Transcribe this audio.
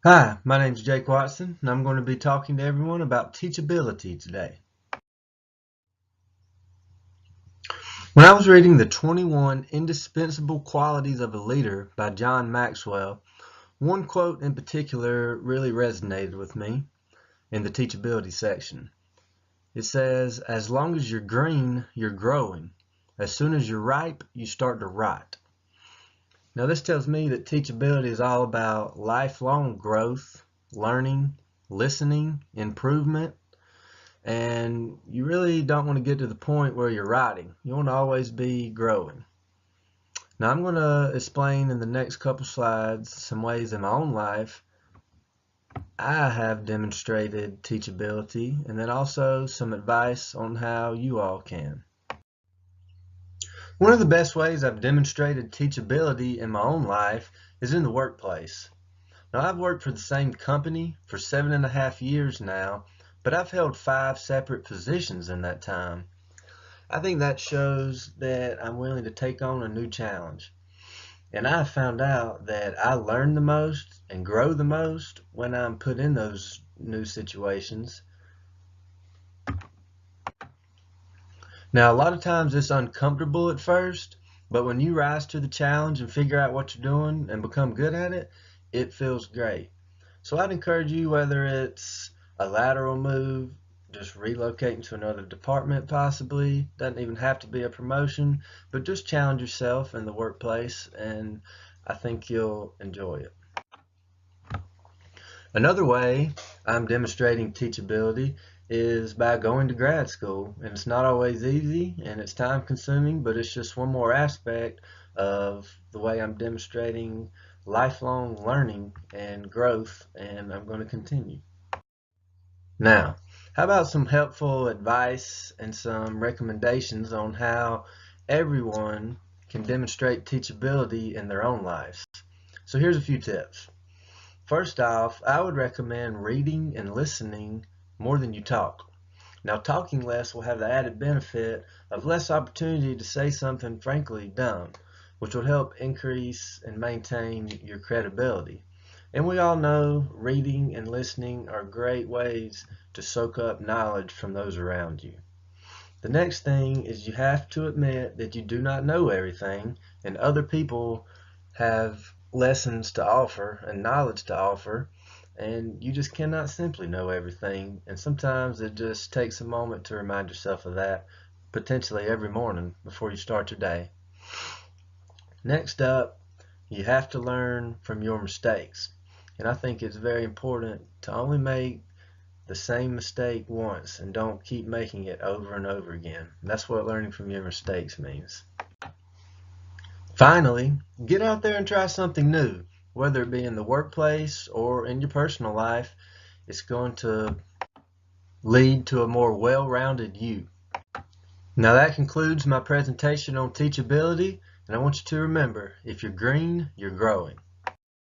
Hi, my name is Jake Watson, and I'm going to be talking to everyone about teachability today. When I was reading The 21 Indispensable Qualities of a Leader by John Maxwell, one quote in particular really resonated with me in the teachability section. It says, "As long as you're green, you're growing. As soon as you're ripe, you start to rot." Now, this tells me that teachability is all about lifelong growth, learning, listening, improvement, and you really don't want to get to the point where you're rotting. You want to always be growing. Now, I'm going to explain in the next couple slides some ways in my own life I have demonstrated teachability, and then also some advice on how you all can. One of the best ways I've demonstrated teachability in my own life is in the workplace. Now, I've worked for the same company for 7.5 years now, but I've held 5 separate positions in that time. I think that shows that I'm willing to take on a new challenge. And I found out that I learn the most and grow the most when I'm put in those new situations. Now, a lot of times it's uncomfortable at first, but when you rise to the challenge and figure out what you're doing and become good at it, it feels great. So I'd encourage you, whether it's a lateral move, just relocating to another department possibly, doesn't even have to be a promotion, but just challenge yourself in the workplace, and I think you'll enjoy it. Another way I'm demonstrating teachability is by going to grad school, and it's not always easy and it's time consuming, but it's just one more aspect of the way I'm demonstrating lifelong learning and growth, and I'm going to continue. Now, how about some helpful advice and some recommendations on how everyone can demonstrate teachability in their own lives? So here's a few tips. First off, I would recommend reading and listening more than you talk. Now, talking less will have the added benefit of less opportunity to say something frankly dumb, which will help increase and maintain your credibility. And we all know reading and listening are great ways to soak up knowledge from those around you. The next thing is you have to admit that you do not know everything, and other people have lessons to offer and knowledge to offer, and you just cannot simply know everything. And sometimes it just takes a moment to remind yourself of that, potentially every morning before you start your day. Next up, you have to learn from your mistakes. And I think it's very important to only make the same mistake once and don't keep making it over and over again. That's what learning from your mistakes means. Finally, get out there and try something new, whether it be in the workplace or in your personal life. It's going to lead to a more well-rounded you. Now that concludes my presentation on teachability, and I want you to remember, if you're green, you're growing.